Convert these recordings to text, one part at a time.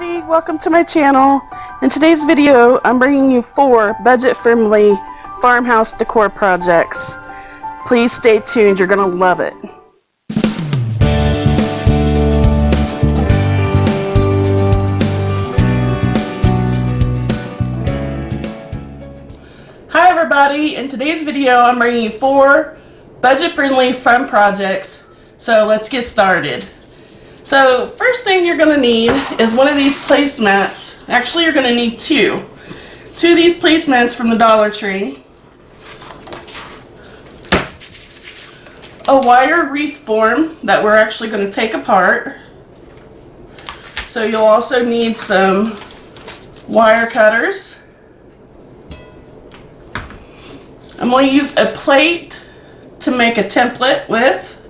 everybody, welcome to my channel. In today's video, I'm bringing you 4 budget-friendly farmhouse decor projects. Please stay tuned, you're gonna love it. Hi everybody, in today's video I'm bringing you 4 budget-friendly fun projects, so let's get started. So first thing you're going to need is one of these placemats. Actually, you're going to need two of these placemats from the Dollar Tree, a wire wreath form that we're actually going to take apart. So you'll also need some wire cutters. I'm going to use a plate to make a template with,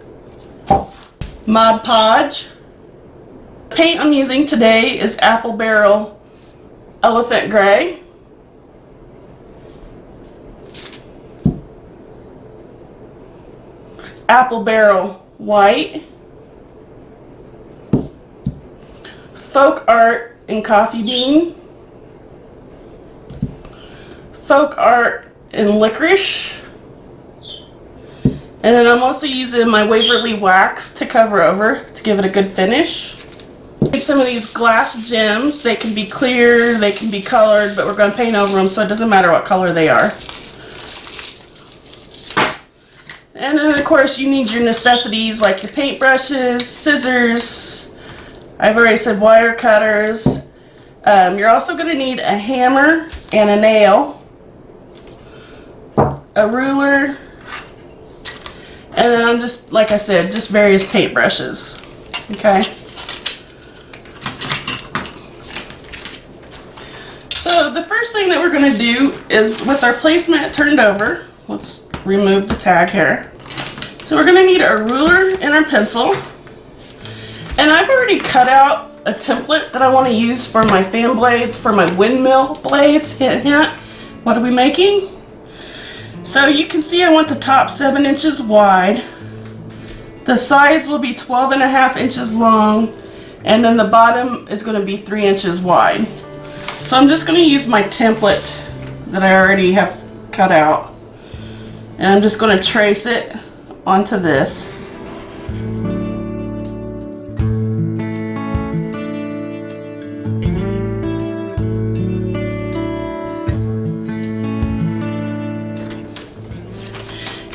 Mod Podge. The paint I'm using today is Apple Barrel Elephant Gray. Apple Barrel White. Folk Art in Coffee Bean. Folk Art in Licorice. And then I'm also using my Waverly Wax to cover over to give it a good finish. Take some of these glass gems. They can be clear, they can be colored, but we're going to paint over them so it doesn't matter what color they are. And then of course you need your necessities like your paintbrushes, scissors, I've already said wire cutters. You're also going to need a hammer and a nail, a ruler, and then I'm just, like I said, just various paintbrushes. Okay. So the first thing that we're going to do is, with our placemat turned over, let's remove the tag here. So we're going to need our ruler and our pencil. And I've already cut out a template that I want to use for my fan blades, for my windmill blades. Hint, hint. What are we making? So you can see I want the top 7 inches wide. The sides will be 12.5 inches long. And then the bottom is going to be 3 inches wide. So I'm just going to use my template that I already have cut out, and I'm just going to trace it onto this.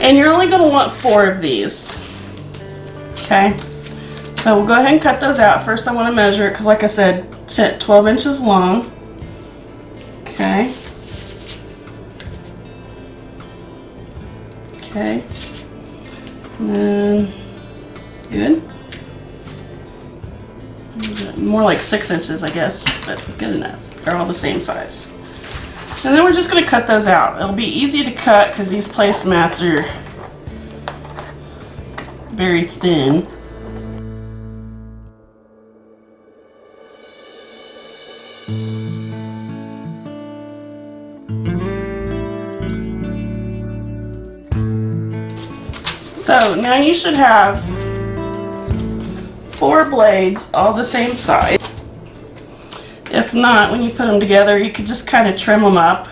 And you're only going to want 4 of these. Okay, so we'll go ahead and cut those out. First I want to measure it because, like I said, 12 inches long. Okay. Okay. And then, good. More like 6 inches, I guess, but good enough. They're all the same size. And then we're just going to cut those out. It'll be easy to cut because these placemats are very thin. So now you should have 4 blades all the same size. If not, when you put them together, you could just kind of trim them up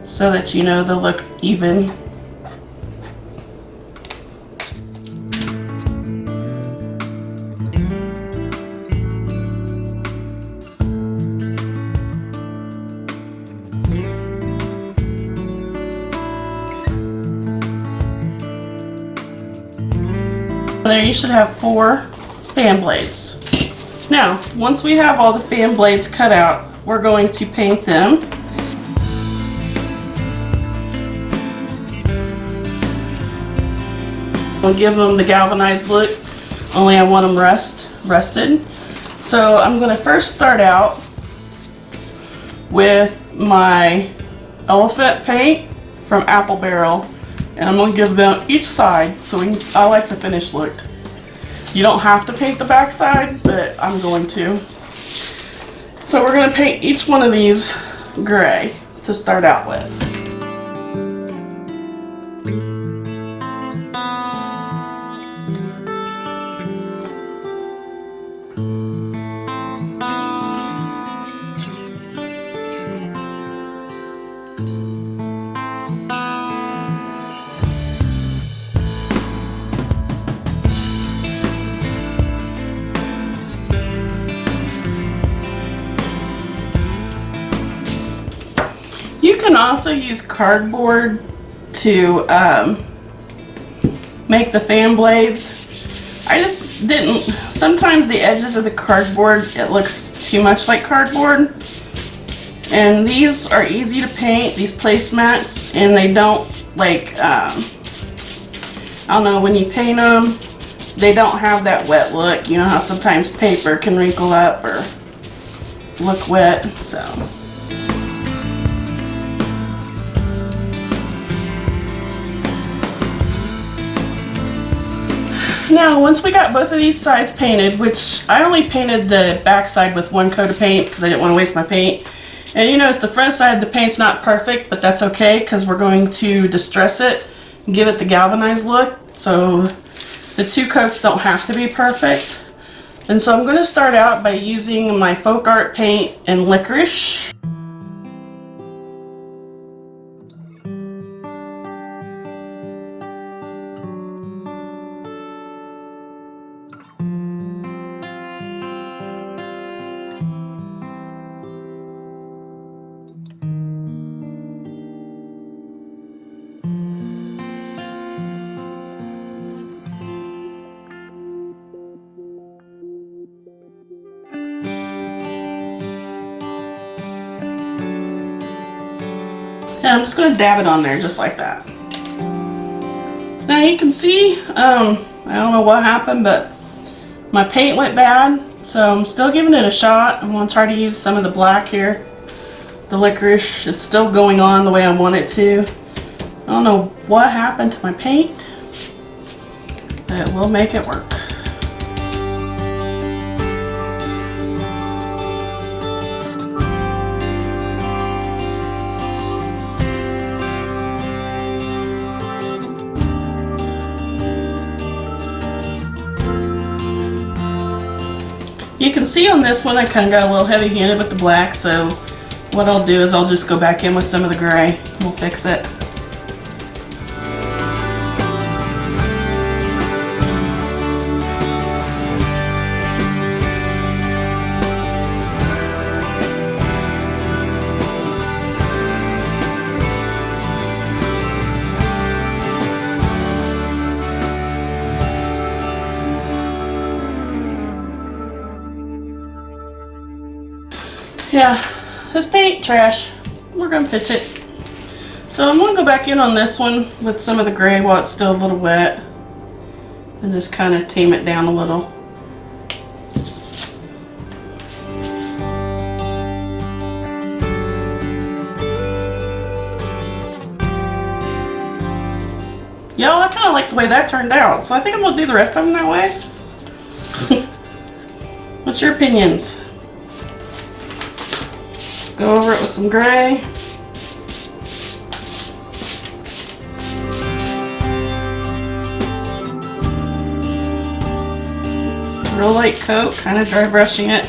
so that you know they'll look even. There you should have 4 fan blades. Now, once we have all the fan blades cut out, we're going to paint them. I'll give them the galvanized look, only I want them rusted. So I'm going to first start out with my elephant paint from Apple Barrel. And I'm going to give them each side, so I like the finished look. You don't have to paint the back side, but I'm going to. So we're going to paint each one of these gray to start out with. can also use cardboard to make the fan blades. I just didn't, sometimes the edges of the cardboard, it looks too much like cardboard. And these are easy to paint, these placemats, and they don't like, I don't know, when you paint them, they don't have that wet look. You know how sometimes paper can wrinkle up or look wet, so. Now, once we got both of these sides painted, which I only painted the back side with one coat of paint because I didn't want to waste my paint. And you notice the front side, the paint's not perfect, but that's okay because we're going to distress it and give it the galvanized look. So the two coats don't have to be perfect. And so I'm going to start out by using my folk art paint and licorice. And I'm just going to dab it on there just like that. Now you can see, I don't know what happened, but my paint went bad, so I'm still giving it a shot. I'm going to try to use some of the black here, the licorice. It's still going on the way I want it to. I don't know what happened to my paint, but we'll make it work. You can see on this one I kind of got a little heavy-handed with the black, so what I'll do is I'll just go back in with some of the gray. We'll fix it. Yeah, this paint trash. We're gonna pitch it. So I'm gonna go back in on this one with some of the gray while it's still a little wet and just kind of tame it down a little. Y'all, I kind of like the way that turned out, so I think I'm gonna do the rest of them that way. What's your opinions? Go over it with some gray. Real light coat, kind of dry brushing it.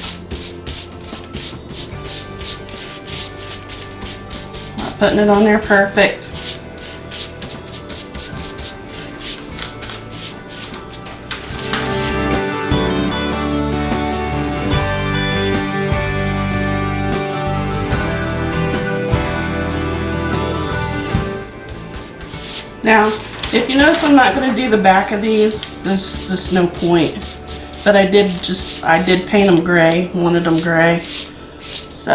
Not putting it on there perfect. Now, if you notice I'm not going to do the back of these, there's just no point. But I did paint them gray, wanted them gray. So,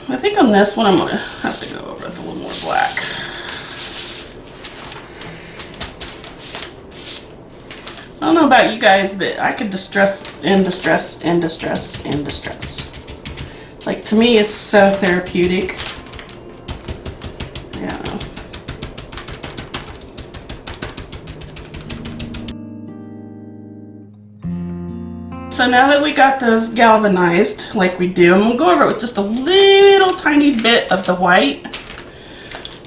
I think on this one I'm going to have to go over with a little more black. I don't know about you guys, but I could distress and distress and distress and distress. Like, to me, it's so therapeutic. Yeah. So now that we got those galvanized, like we do, I'm gonna go over it with just a little tiny bit of the white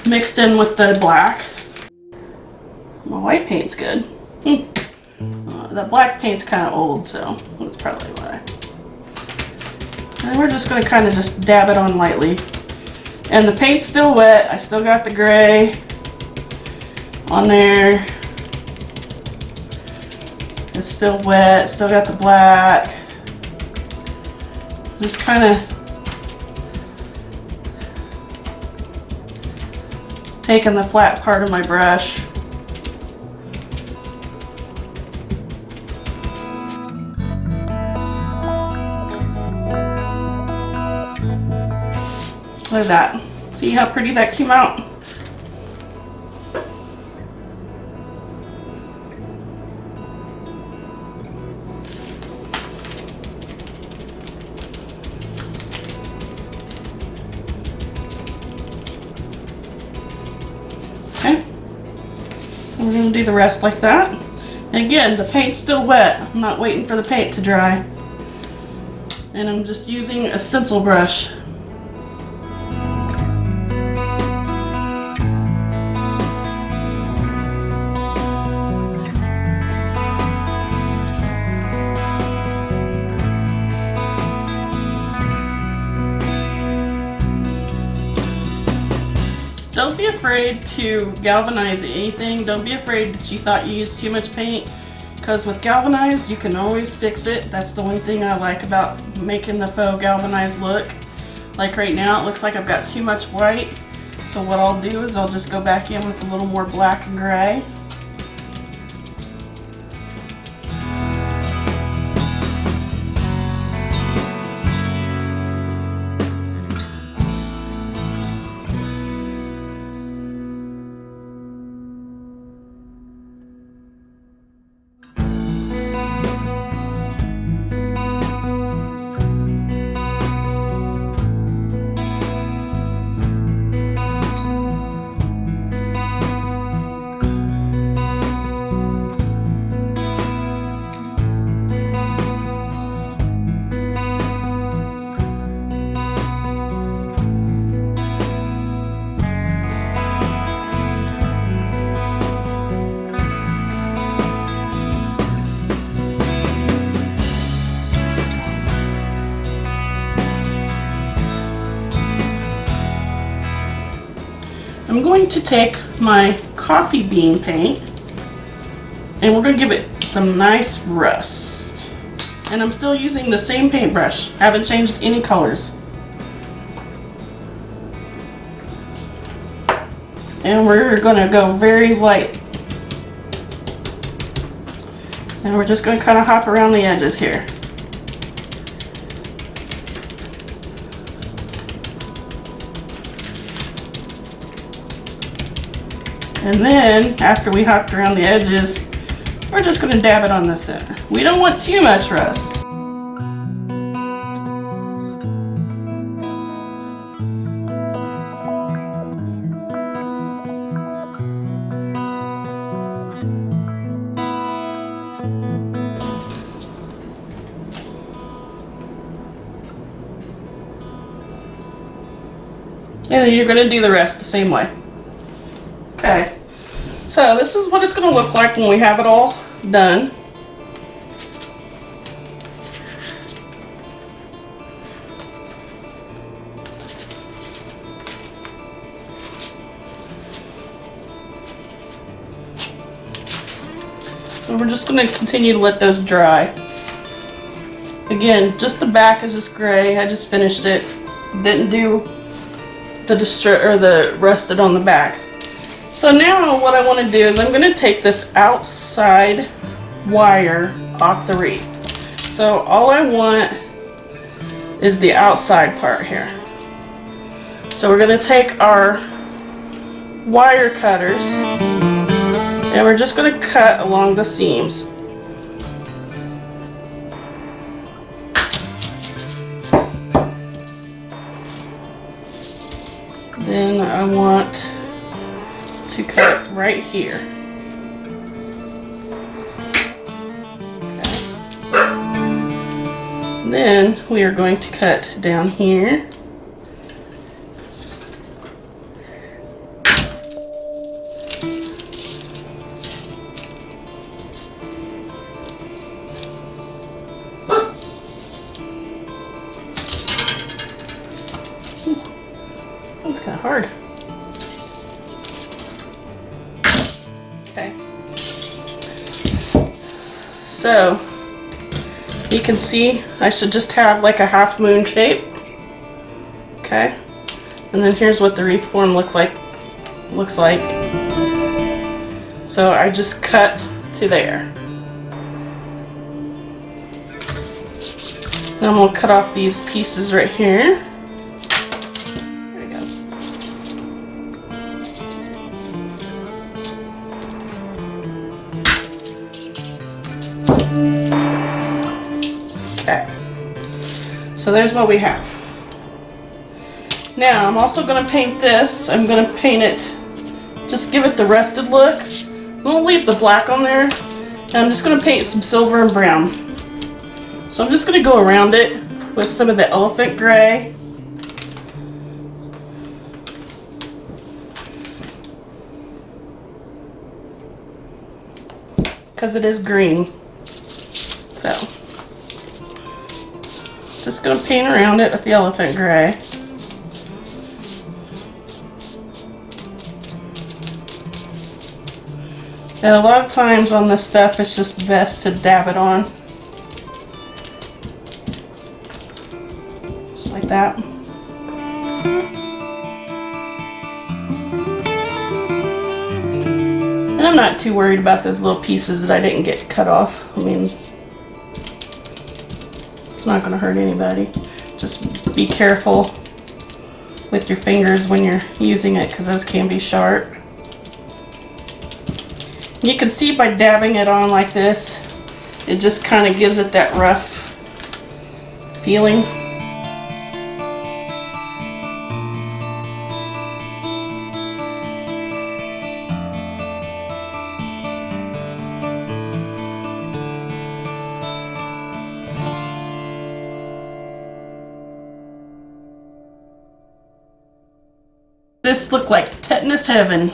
mixed in with the black. My white paint's good. The black paint's kind of old, so that's probably why. And we're just going to kind of just dab it on lightly. And the paint's still wet. I still got the gray on there. It's still wet. Still got the black. Just kind of taking the flat part of my brush. Look at that. See how pretty that came out? Okay. And we're going to do the rest like that. And again, the paint's still wet. I'm not waiting for the paint to dry. And I'm just using a stencil brush. Don't be afraid to galvanize anything. Don't be afraid that you thought you used too much paint, because with galvanized you can always fix it. That's the one thing I like about making the faux galvanized look. Like right now it looks like I've got too much white, so what I'll do is I'll just go back in with a little more black and gray. I'm going to take my coffee bean paint and we're going to give it some nice rust. And I'm still using the same paintbrush. Haven't changed any colors. And we're going to go very light. And we're just going to kind of hop around the edges here. And then, after we hopped around the edges, we're just going to dab it on the center. We don't want too much rust. And then you're going to do the rest the same way. Okay, so this is what it's going to look like when we have it all done. And we're just going to continue to let those dry. Again, just the back is just gray. I just finished it. Didn't do the rusted on the back. So now what I want to do is I'm going to take this outside wire off the wreath. So all I want is the outside part here. So we're going to take our wire cutters and we're just going to cut along the seams. Then I want to cut right here. Okay. Then we are going to cut down here. That's kind of hard. Okay. So You can see I should just have like a half moon shape. Okay. And then here's what the wreath form looks like. So I just cut to there. Then we'll cut off these pieces right here. There we go. Okay. So there's what we have. Now I'm also going to paint this. I'm going to paint it, just give it the rusted look. I'm going to leave the black on there, and I'm just going to paint some silver and brown. So I'm just going to go around it with some of the elephant gray. Because it is green. So just going to paint around it with the elephant gray. And a lot of times on this stuff, it's just best to dab it on. Just like that. And I'm not too worried about those little pieces that I didn't get cut off. I mean, it's not going to hurt anybody. Just be careful with your fingers when you're using it, because those can be sharp. You can see by dabbing it on like this, it just kind of gives it that rough feeling. This looked like tetanus heaven.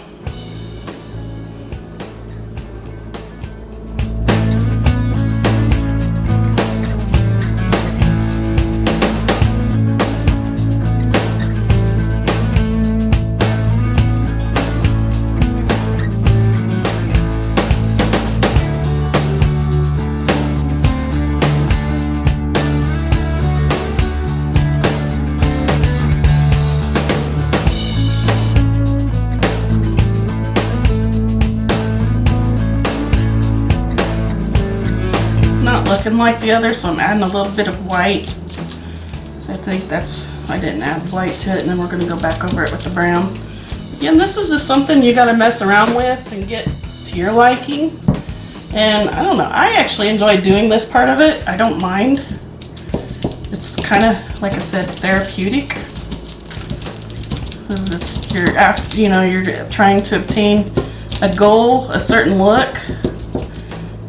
Not looking like the other, so I'm adding a little bit of white. So I think I didn't add white to it, and then we're going to go back over it with the brown. Again, this is just something you got to mess around with and get to your liking. And I don't know, I actually enjoy doing this part of it. I don't mind. It's kind of, like I said, therapeutic. Because it's you're trying to obtain a goal, a certain look,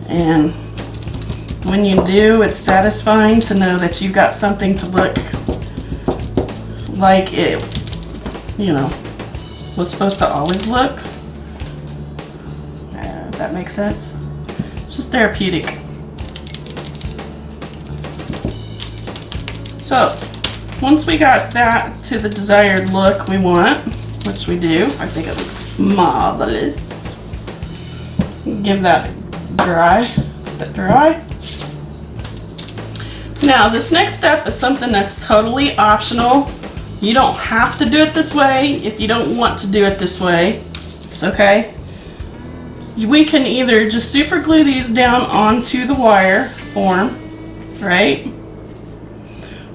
and when you do, it's satisfying to know that you got something to look like it, was supposed to always look. If that makes sense. It's just therapeutic. So, once we got that to the desired look we want, which we do, I think it looks marvelous. Give that dry. Let that dry. Now, this next step is something that's totally optional. You don't have to do it this way if you don't want to do it this way. It's okay. We can either just super glue these down onto the wire form, right?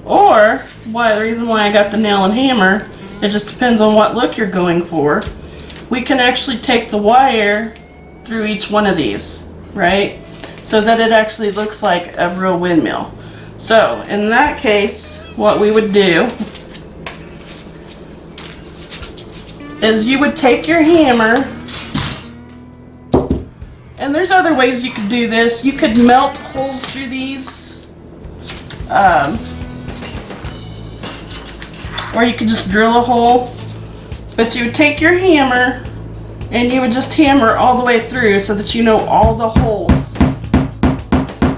Or, the reason why I got the nail and hammer, it just depends on what look you're going for. We can actually take the wire through each one of these, right? So that it actually looks like a real windmill. So, in that case, what we would do is you would take your hammer, and there's other ways you could do this. You could melt holes through these, or you could just drill a hole, but you would take your hammer and you would just hammer all the way through so that you know all the holes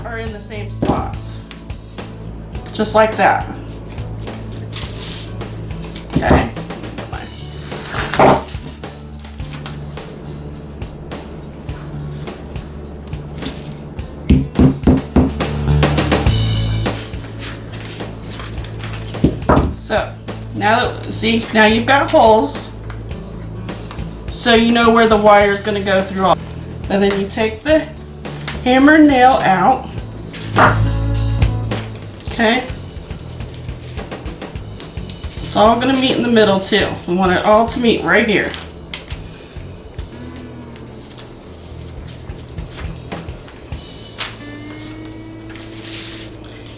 are in the same spots. Just like that. Okay. So now you've got holes, so you know where the wire is going to go through all. So then you take the hammer and nail out. Okay. It's all going to meet in the middle too. We want it all to meet right here.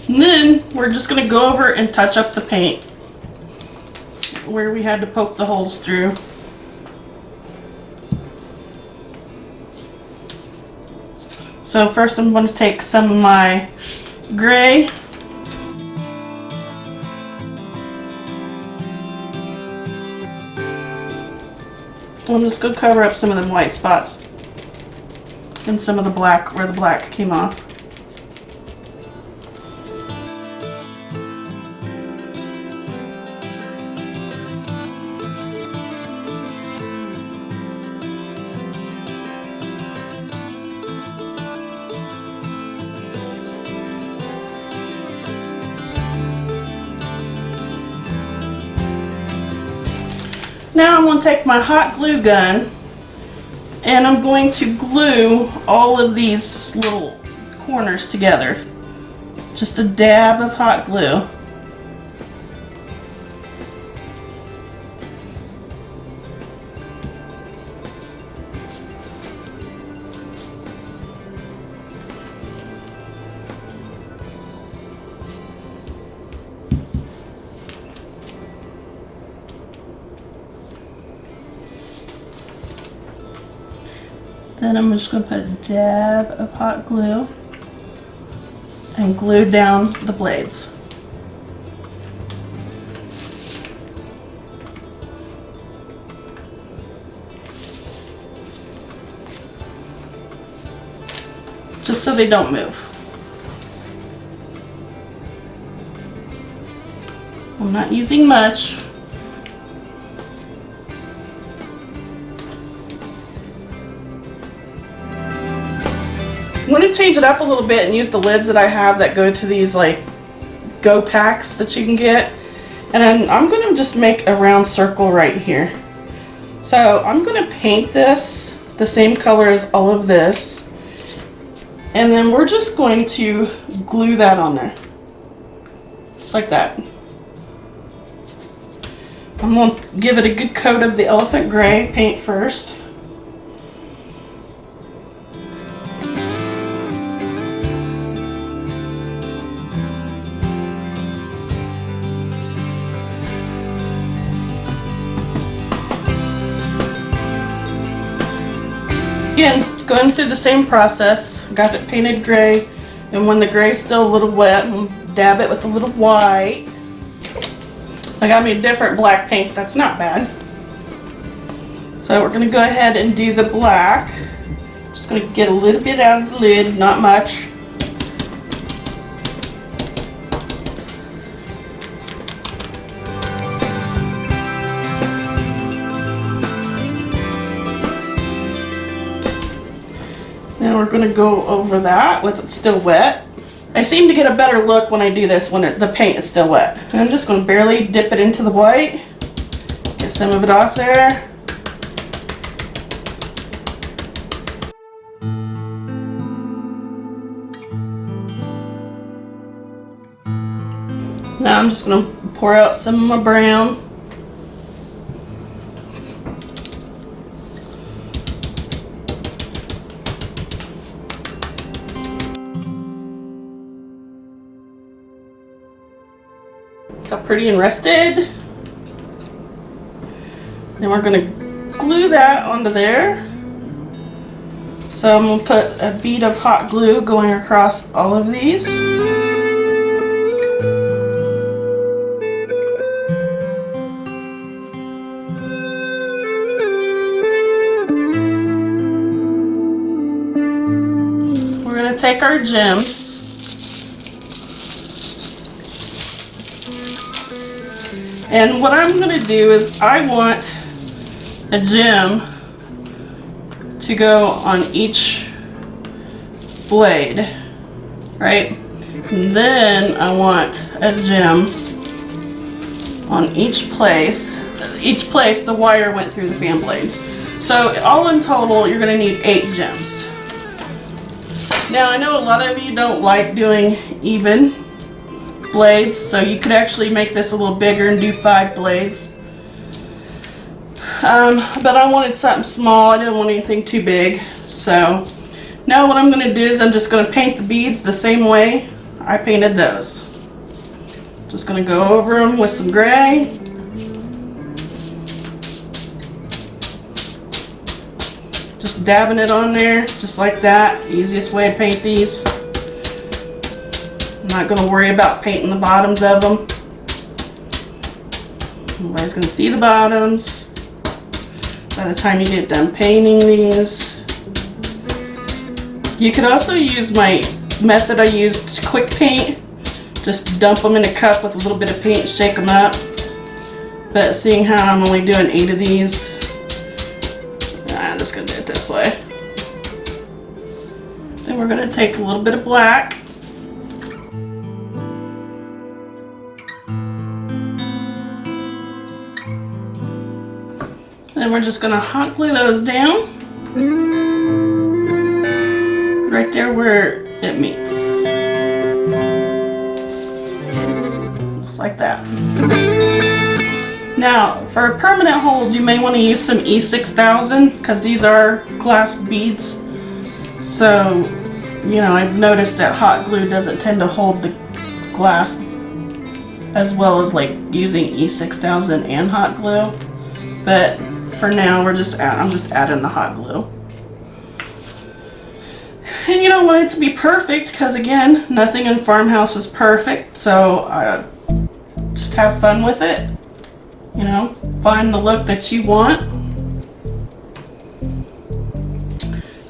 And then we're just going to go over and touch up the paint where we had to poke the holes through. So first I'm going to take some of my gray. I'm just going to cover up some of them white spots and some of the black where the black came off. Now I'm going to take my hot glue gun and I'm going to glue all of these little corners together. Just a dab of hot glue. Then I'm just going to put a dab of hot glue and glue down the blades. Just so they don't move. I'm not using much. I'm going to change it up a little bit and use the lids that I have that go to these like go packs that you can get. And then I'm going to just make a round circle right here. So I'm going to paint this the same color as all of this. And then we're just going to glue that on there. Just like that. I'm going to give it a good coat of the elephant gray paint first. Again, going through the same process, got it painted gray, and when the gray's still a little wet, I'm dab it with a little white. I got me a different black paint, that's not bad. So we're going to go ahead and do the black. Just going to get a little bit out of the lid, not much. Now we're going to go over that with it still wet. I seem to get a better look when I do this when the paint is still wet. And I'm just going to barely dip it into the white. Get some of it off there. Now I'm just going to pour out some of my brown. How pretty and rested. Then we're going to glue that onto there. So I'm going to put a bead of hot glue going across all of these. We're going to take our gems. And what I'm going to do is I want a gem to go on each blade, right? And then I want a gem on each place. Each place the wire went through the fan blades. So all in total, you're gonna need 8 gems. Now I know a lot of you don't like doing even blades, so you could actually make this a little bigger and do 5 blades. But I wanted something small, I didn't want anything too big. So now what I'm gonna do is I'm just gonna paint the beads the same way I painted those. Just gonna go over them with some gray. Just dabbing it on there, just like that. Easiest way to paint these. I'm not gonna worry about painting the bottoms of them. Nobody's gonna see the bottoms by the time you get done painting these. You could also use my method I used, quick paint. Just dump them in a cup with a little bit of paint, shake them up. But seeing how I'm only doing 8 of these, I'm just gonna do it this way. Then we're gonna take a little bit of black. Then we're just gonna hot glue those down. Right there where it meets. Just like that. Now, for permanent holds, you may want to use some E6000 because these are glass beads. So, you know, I've noticed that hot glue doesn't tend to hold the glass as well as like using E6000 and hot glue. But for now, I'm just adding the hot glue. And you don't want it to be perfect because again, nothing in Farmhouse is perfect. So just have fun with it. You know, find the look that you want.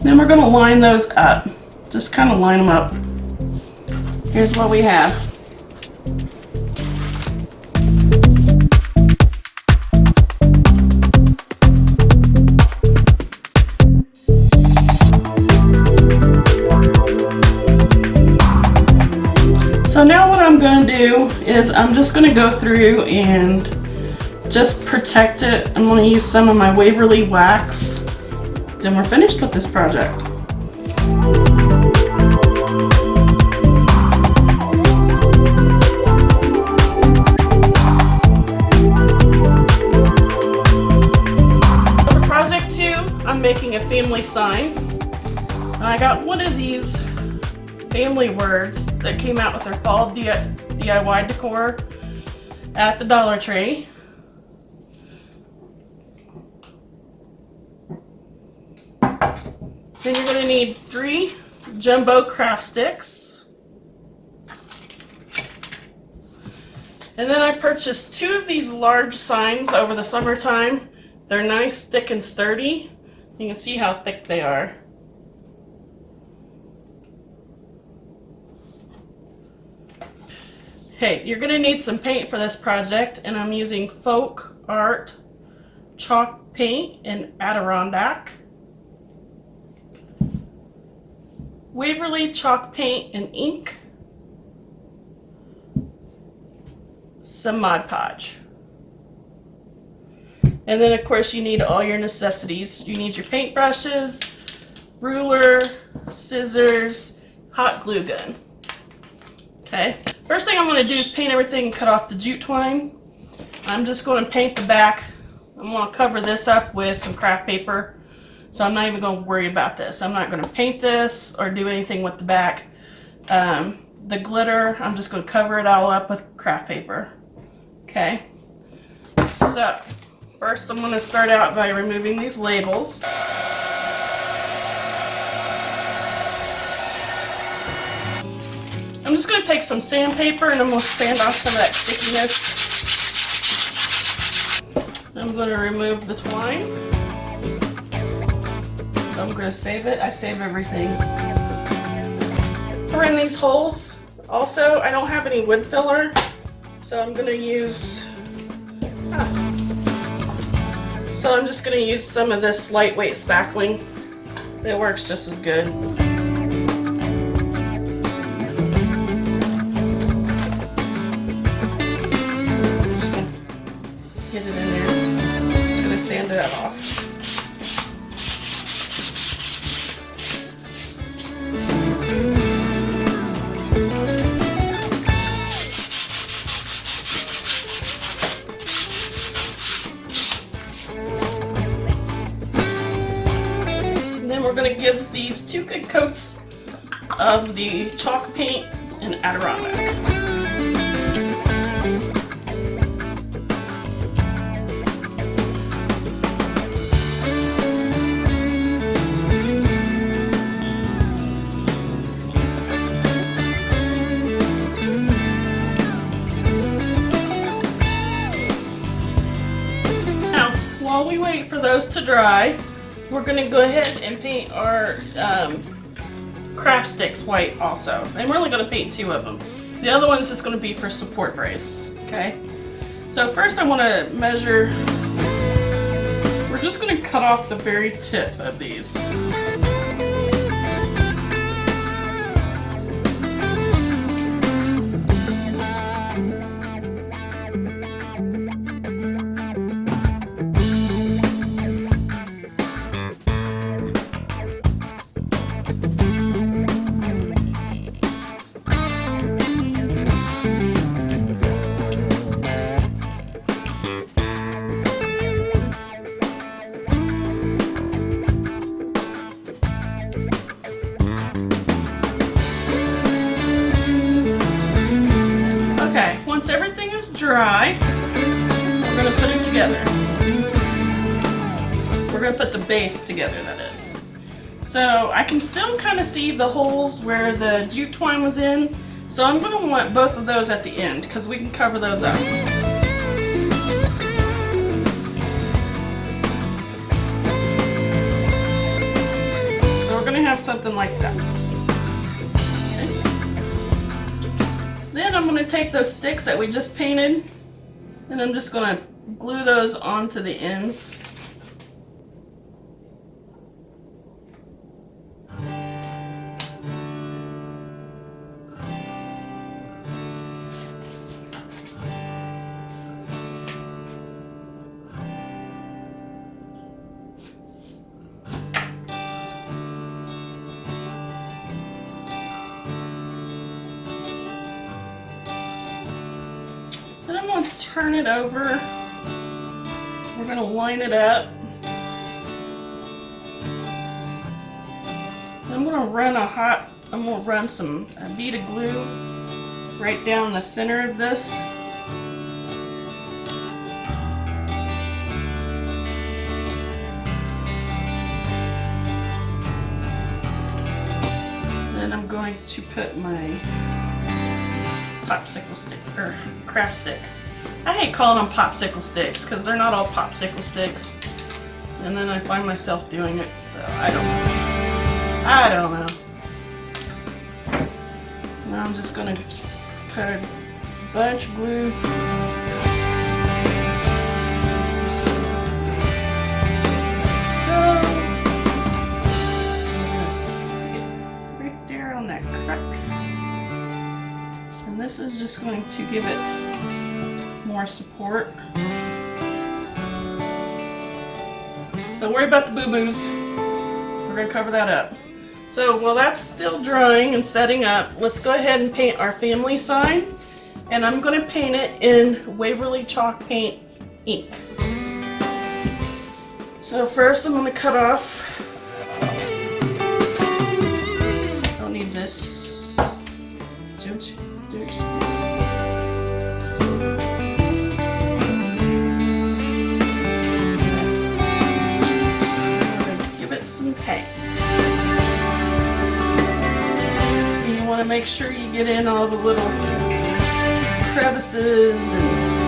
Then we're going to line those up. Just kind of line them up. Here's what we have. So now what I'm going to do is I'm just going to go through and just protect it. I'm going to use some of my Waverly wax. Then we're finished with this project. For project 2, I'm making a family sign. And I got one of these family words that came out with their fall DIY decor at the Dollar Tree. Then you're going to need 3 jumbo craft sticks. And then I purchased 2 of these large signs over the summertime. They're nice, thick, and sturdy. You can see how thick they are. Okay, you're going to need some paint for this project, and I'm using Folk Art chalk paint in Adirondack, Waverly chalk paint and ink, some Mod Podge. And then of course you need all your necessities. You need your paint brushes, ruler, scissors, hot glue gun. Okay, first thing I'm going to do is paint everything and cut off the jute twine. I'm just going to paint the back. I'm going to cover this up with some craft paper. So I'm not even going to worry about this. I'm not going to paint this or do anything with the back. The glitter, I'm just going to cover it all up with craft paper. Okay. So, first I'm going to start out by removing these labels. I'm just going to take some sandpaper and I'm going to sand off some of that stickiness. I'm going to remove the twine. I'm going to save it. I save everything. For in these holes, also, I don't have any wood filler, so I'm going to use... So I'm just going to use some of this lightweight spackling. It works just as good. we're going to give these 2 good coats of the chalk paint in Adirondack. While we wait for those to dry, we're going to go ahead and paint our craft sticks white also. I'm really going to paint 2 of them. The other one's just going to be for support brace, okay? So first I want to measure, we're just going to cut off the very tip of these. Once everything is dry, we're going to put it together. We're going to put the base together, that is. So I can still kind of see the holes where the jute twine was in, so I'm going to want both of those at the end because we can cover those up. So we're going to have something like that. Then I'm going to take those sticks that we just painted and I'm just going to glue those onto the ends. Then I'm going to turn it over. We're going to line it up. I'm going to run some a bead of glue right down the center of this. Then I'm going to put my popsicle stick or craft stick. I hate calling them popsicle sticks because they're not all popsicle sticks. And then I find myself doing it, so I don't know. Now I'm just gonna put a bunch of glue. So I'm gonna stick it right there on that crack. And this is just going to give it more support. Don't worry about the boo-boos. We're going to cover that up. So while that's still drying and setting up, let's go ahead and paint our family sign. And I'm going to paint it in Waverly Chalk Paint ink. So first I'm going to cut off. I don't need this. Don't you? Give it some paint. And you want to make sure you get in all the little crevices and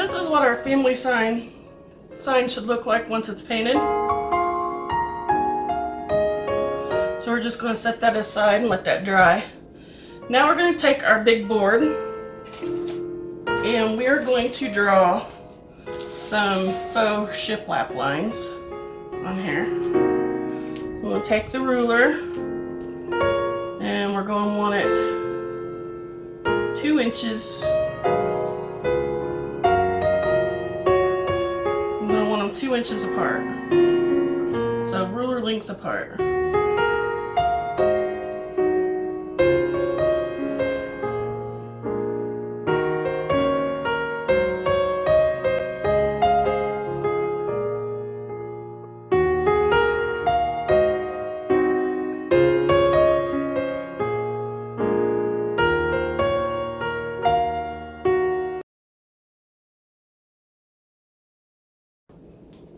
this is what our family sign should look like once it's painted. So we're just going to set that aside and let that dry. Now we're going to take our big board and we're going to draw some faux shiplap lines on here. We'll take the ruler and we're going to want it 2 inches. I'm going to want them 2 inches apart. So ruler length apart.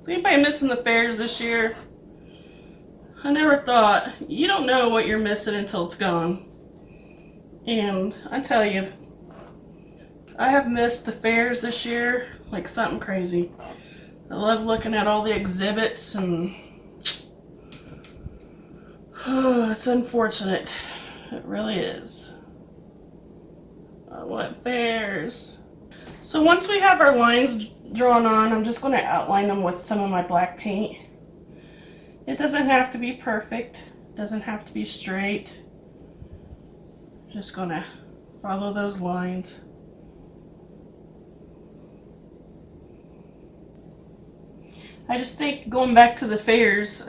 Is anybody missing the fairs this year? I never thought. You don't know what you're missing until it's gone. And I tell you, I have missed the fairs this year like something crazy. I love looking at all the exhibits and it's unfortunate. It really is. What fairs? So once we have our lines drawn on, I'm just going to outline them with some of my black paint. It doesn't have to be perfect. It doesn't have to be straight. Just going to follow those lines. I just think going back to the fairs,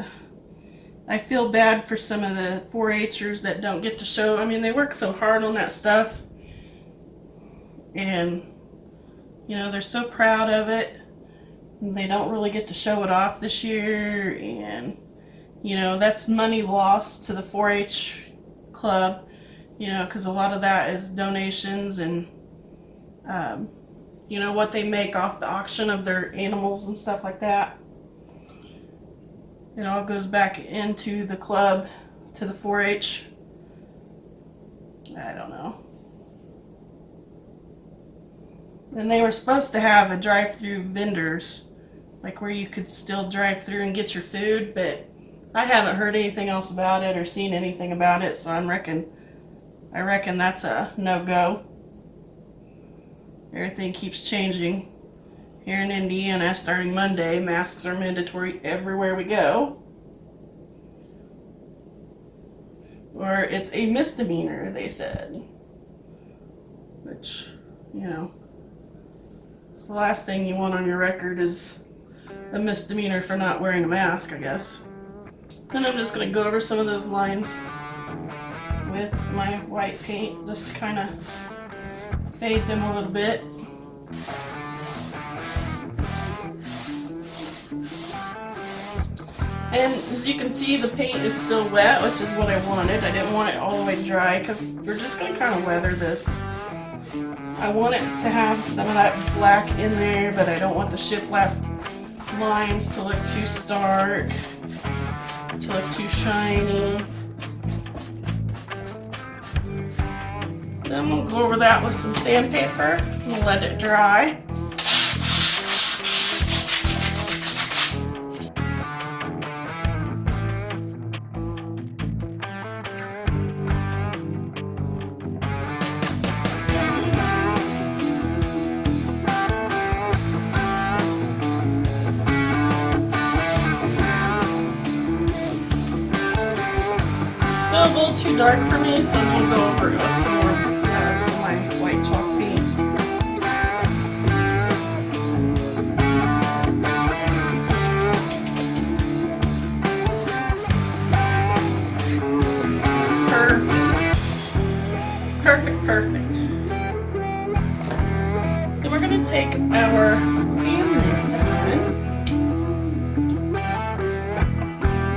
I feel bad for some of the 4-H'ers that don't get to show. I mean, they work so hard on that stuff. And you know, they're so proud of it, and they don't really get to show it off this year, and, you know, that's money lost to the 4-H club, you know, because a lot of that is donations and, you know, what they make off the auction of their animals and stuff like that. It all goes back into the club, to the 4-H. I don't know. And they were supposed to have a drive-through vendors, like where you could still drive through and get your food, but I haven't heard anything else about it or seen anything about it, so I reckon that's a no-go. Everything keeps changing. Here in Indiana, starting Monday, masks are mandatory everywhere we go. Or it's a misdemeanor, they said. Which, you know, it's the last thing you want on your record is a misdemeanor for not wearing a mask, I guess. And I'm just going to go over some of those lines with my white paint just to kind of fade them a little bit. And as you can see, the paint is still wet, which is what I wanted. I didn't want it all the way dry because we're just going to kind of weather this. I want it to have some of that black in there, but I don't want the shiplap lines to look too stark, to look too shiny. Then we'll go over that with some sandpaper and we'll let it dry. Still a little too dark for me, so I'm going to go over it with some more of my white chalk paint. Perfect. Then we're going to take our family sign.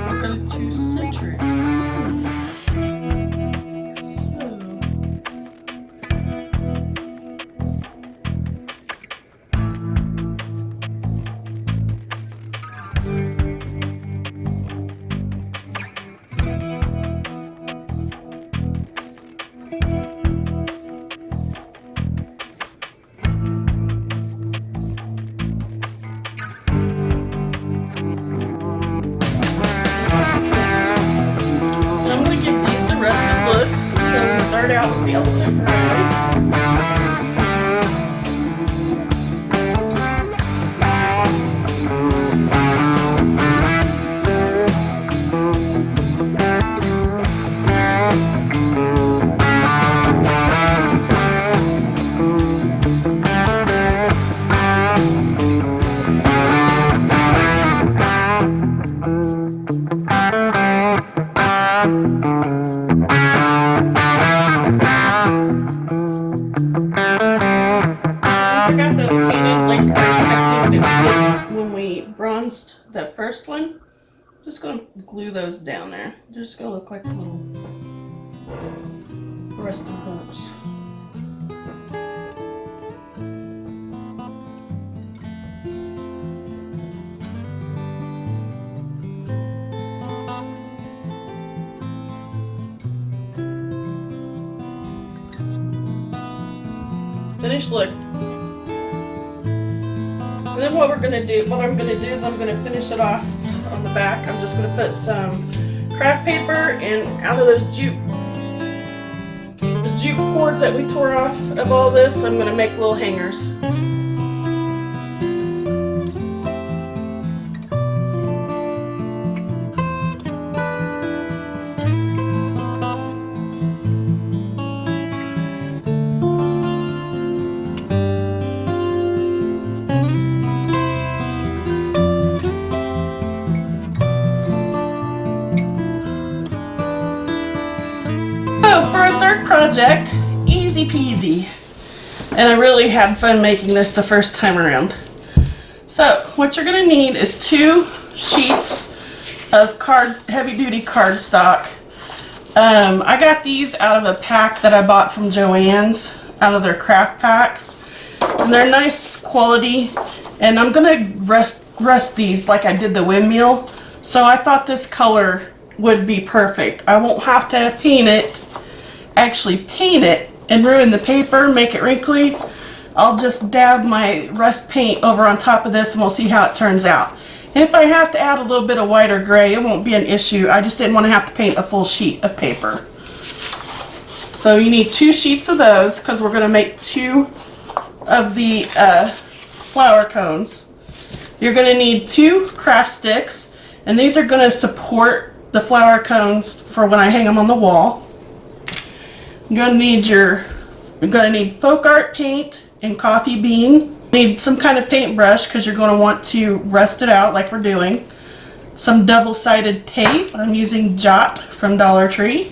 We're going to center it. rusted look, so we start out with the elephant driveway. I got those painted like our technique that we did when we bronzed that first one. Just gonna glue those down there. They're just gonna look like little rusted bumps. Finished look. And then what I'm gonna do is I'm gonna finish it off on the back. I'm just gonna put some craft paper and out of those the jute cords that we tore off of all this, I'm gonna make little hangers. For our third project, easy peasy. And I really had fun making this the first time around. So what you're gonna need is 2 sheets of heavy duty cardstock. I got these out of a pack that I bought from Joann's, out of their craft packs. And they're nice quality. And I'm gonna rust these like I did the windmill. So I thought this color would be perfect. I won't have to actually paint it and ruin the paper, make it wrinkly. I'll just dab my rust paint over on top of this and we'll see how it turns out. And if I have to add a little bit of white or gray, it won't be an issue. I just didn't want to have to paint a full sheet of paper. So you need 2 sheets of those because we're going to make 2 of the flower cones. You're going to need 2 craft sticks, and these are going to support the flower cones for when I hang them on the wall. You're gonna need folk art paint and coffee bean. Need some kind of paintbrush because you're going to want to rust it out like we're doing. Some double-sided tape. I'm using Jot from Dollar Tree.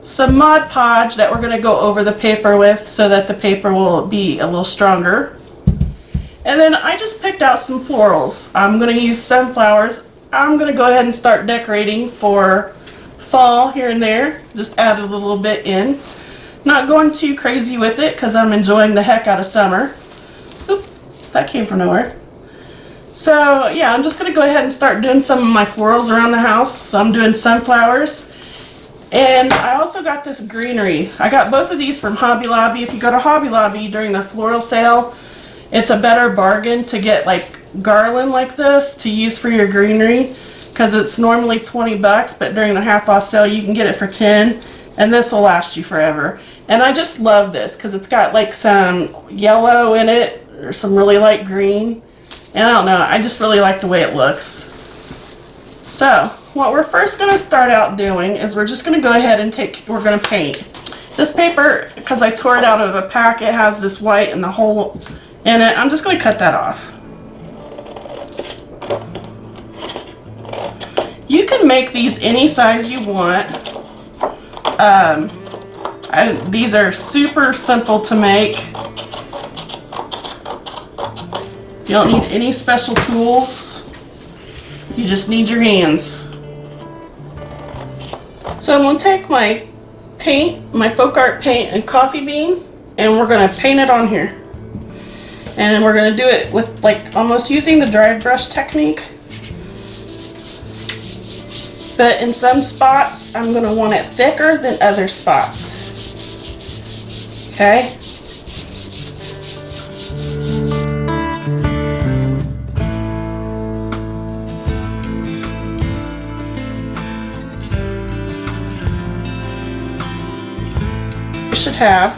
Some Mod Podge that we're going to go over the paper with so that the paper will be a little stronger. And then I just picked out some florals. I'm going to use sunflowers. I'm going to go ahead and start decorating for fall here and there. Just add a little bit in. Not going too crazy with it because I'm enjoying the heck out of summer. Oop, that came from nowhere. So yeah, I'm just going to go ahead and start doing some of my florals around the house. So I'm doing sunflowers. And I also got this greenery. I got both of these from Hobby Lobby. If you go to Hobby Lobby during the floral sale, it's a better bargain to get like garland like this to use for your greenery. Because it's normally 20 bucks, but during the half off sale you can get it for 10, and this will last you forever. And I just love this because it's got like some yellow in it or some really light green, and I don't know, I just really like the way it looks. So what we're first going to start out doing is we're just going to go ahead and we're going to paint. This paper, because I tore it out of a pack, it has this white and the hole in it. I'm just going to cut that off. You can make these any size you want. These are super simple to make. You don't need any special tools. You just need your hands. So I'm going to take my paint, my folk art paint and coffee bean, and we're going to paint it on here. And we're going to do it with like almost using the dry brush technique. But in some spots, I'm going to want it thicker than other spots. Okay? you should have.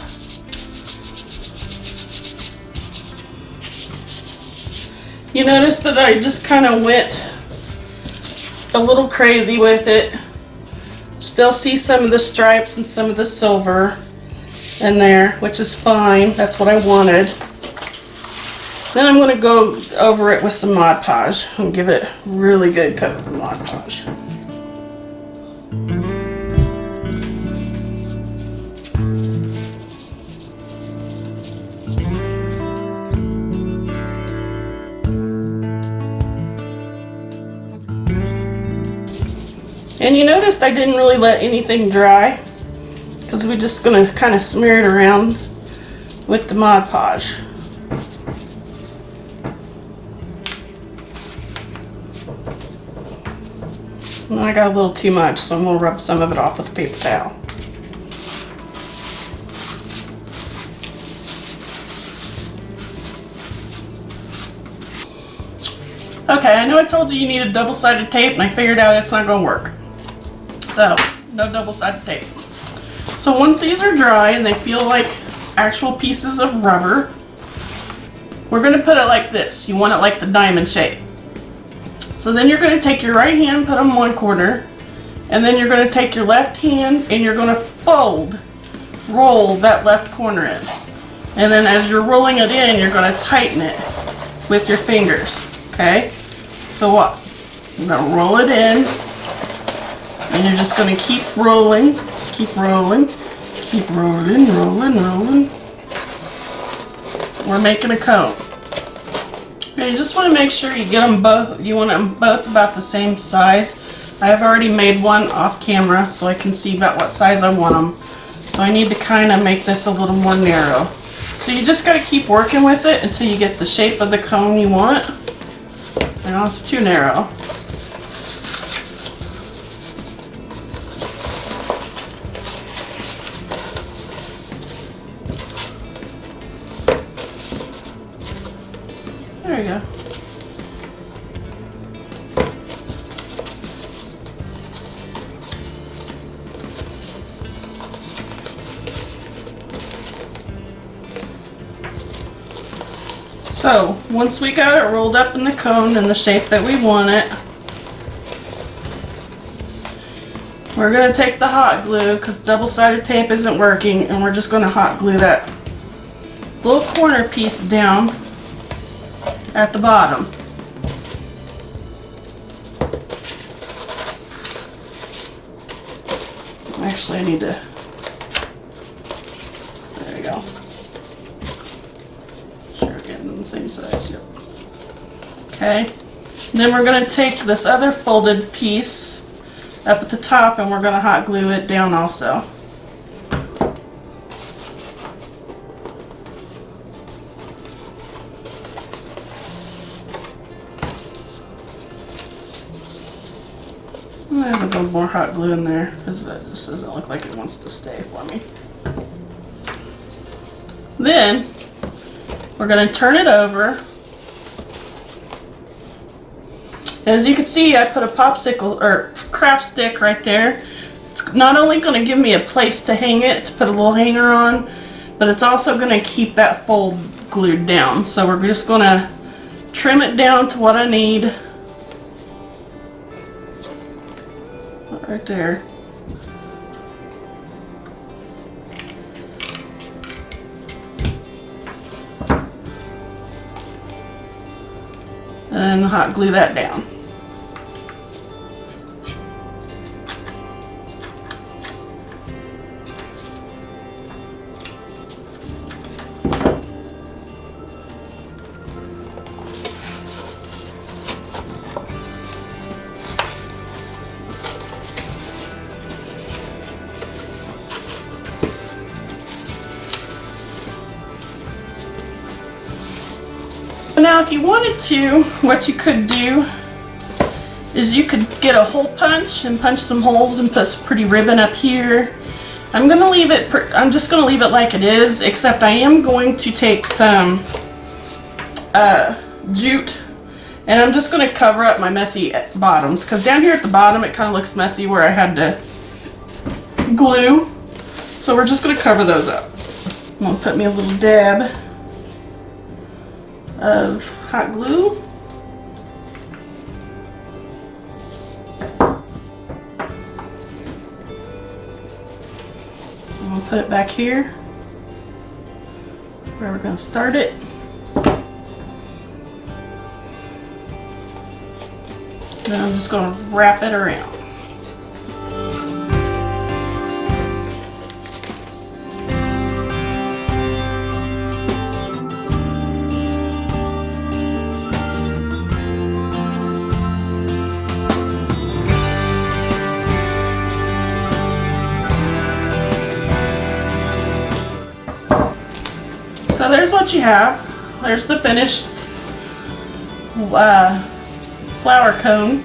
You notice that I just kind of went a little crazy with it. Still see some of the stripes and some of the silver in there, which is fine. That's what I wanted. Then I'm going to go over it with some Mod Podge and give it a really good coat of Mod Podge. And you noticed I didn't really let anything dry because we're just going to kind of smear it around with the Mod Podge. And I got a little too much, so I'm going to rub some of it off with a paper towel. Okay, I know I told you needed double-sided tape, and I figured out it's not going to work. So, no double-sided tape. So once these are dry and they feel like actual pieces of rubber, we're going to put it like this. You want it like the diamond shape. So then you're going to take your right hand, put them in one corner, and then you're going to take your left hand and you're going to roll that left corner in. And then as you're rolling it in, you're going to tighten it with your fingers. Okay? So what? You're going to roll it in, and you're just going to keep rolling, keep rolling, keep rolling, rolling, rolling. We're making a cone. Okay, you just want to make sure you get them both, you want them both about the same size. I've already made one off camera so I can see about what size I want them. So I need to kind of make this a little more narrow. So you just got to keep working with it until you get the shape of the cone you want. Now it's too narrow. There you go. So, once we got it rolled up in the cone in the shape that we want it, we're going to take the hot glue, because double-sided tape isn't working, and we're just going to hot glue that little corner piece down at the bottom. Actually, I need to, there we go. Sure, we're getting them the same size, yep. Okay, then we're going to take this other folded piece up at the top and we're going to hot glue it down also. I have a little more hot glue in there because that just doesn't look like it wants to stay for me. Then we're going to turn it over. As you can see, I put a popsicle or craft stick right there. It's not only going to give me a place to hang it, to put a little hanger on, but it's also going to keep that fold glued down. So we're just going to trim it down to what I need. Right there. And hot glue that down. Now if you wanted to, what you could do is you could get a hole punch and punch some holes and put some pretty ribbon up here. I'm just going to leave it like it is, except I am going to take some jute and I'm just going to cover up my messy bottoms, because down here at the bottom it kind of looks messy where I had to glue. So we're just going to cover those up. I'm going to put me a little dab of hot glue. I'm going to put it back here where we're going to start it. Then I'm just going to wrap it around. So there's what you have. There's the finished flower cone.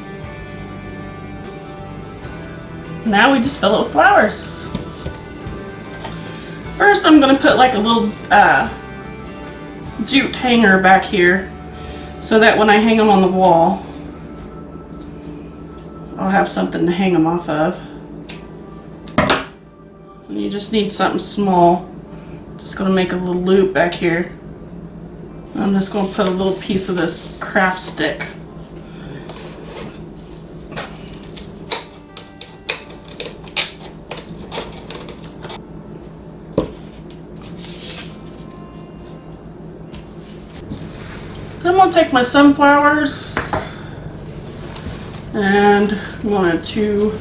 Now we just fill it with flowers. First I'm going to put like a little jute hanger back here so that when I hang them on the wall I'll have something to hang them off of. And you just need something small. Just going to make a little loop back here. I'm just going to put a little piece of this craft stick. Then I'm going to take my sunflowers and I'm going to,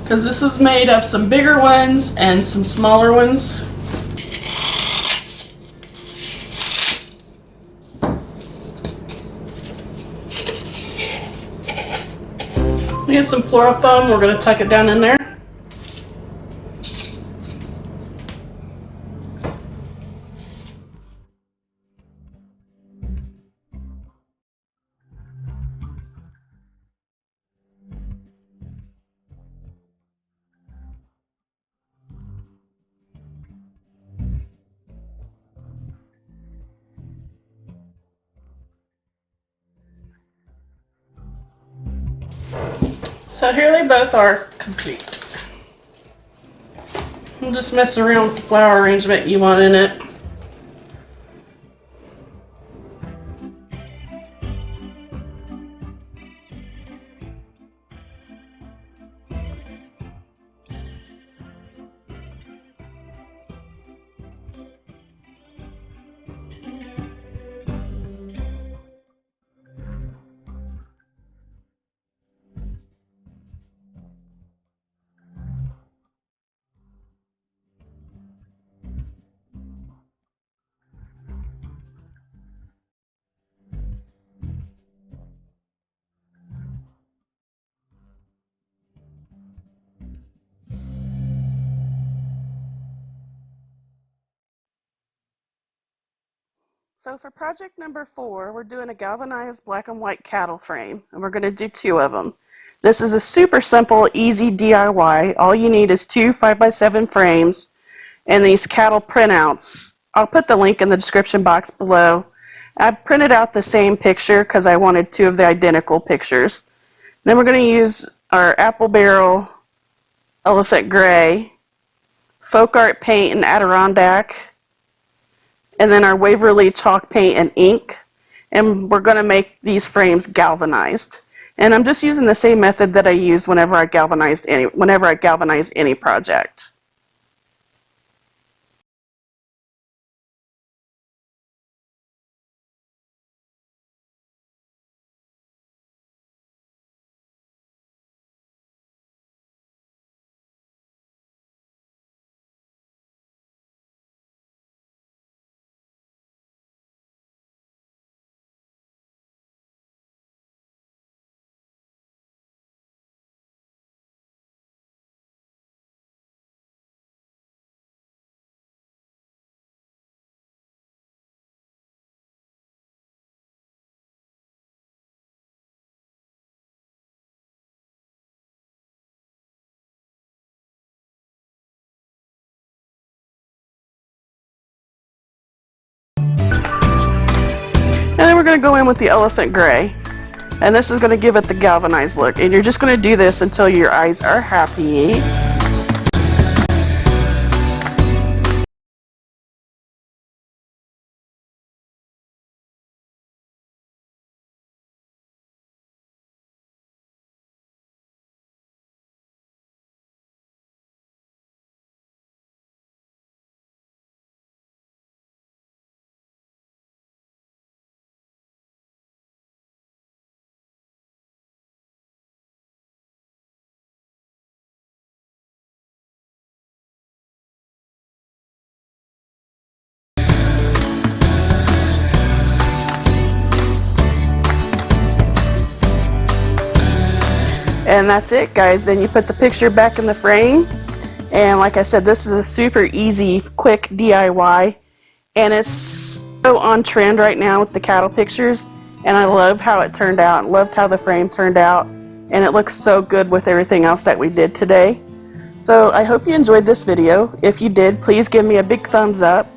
because this is made of some bigger ones and some smaller ones. We get some floral foam, we're going to tuck it down in there. So here they both are complete. We'll just mess around with the flower arrangement you want in it. So for project number 4, we're doing a galvanized black and white cattle frame, and we're going to do 2 of them. This is a super simple, easy DIY. All you need is 2 5x7 frames and these cattle printouts. I'll put the link in the description box below. I printed out the same picture because I wanted 2 of the identical pictures. Then we're going to use our apple barrel elephant gray, folk art paint and Adirondack, and then our Waverly chalk paint and ink, and we're going to make these frames galvanized. And I'm just using the same method that I use whenever I galvanize any project. And then we're going to go in with the elephant gray. And this is going to give it the galvanized look. And you're just going to do this until your eyes are happy. And that's it, guys. Then you put the picture back in the frame. And like I said, this is a super easy, quick DIY. And it's so on trend right now with the cattle pictures. And I love how it turned out. Loved how the frame turned out. And it looks so good with everything else that we did today. So I hope you enjoyed this video. If you did, please give me a big thumbs up.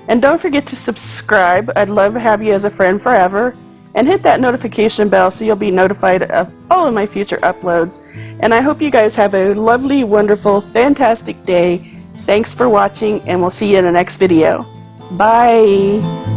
And don't forget to subscribe. I'd love to have you as a friend forever. And hit that notification bell so you'll be notified of all of my future uploads. And I hope you guys have a lovely, wonderful, fantastic day. Thanks for watching, and we'll see you in the next video. Bye!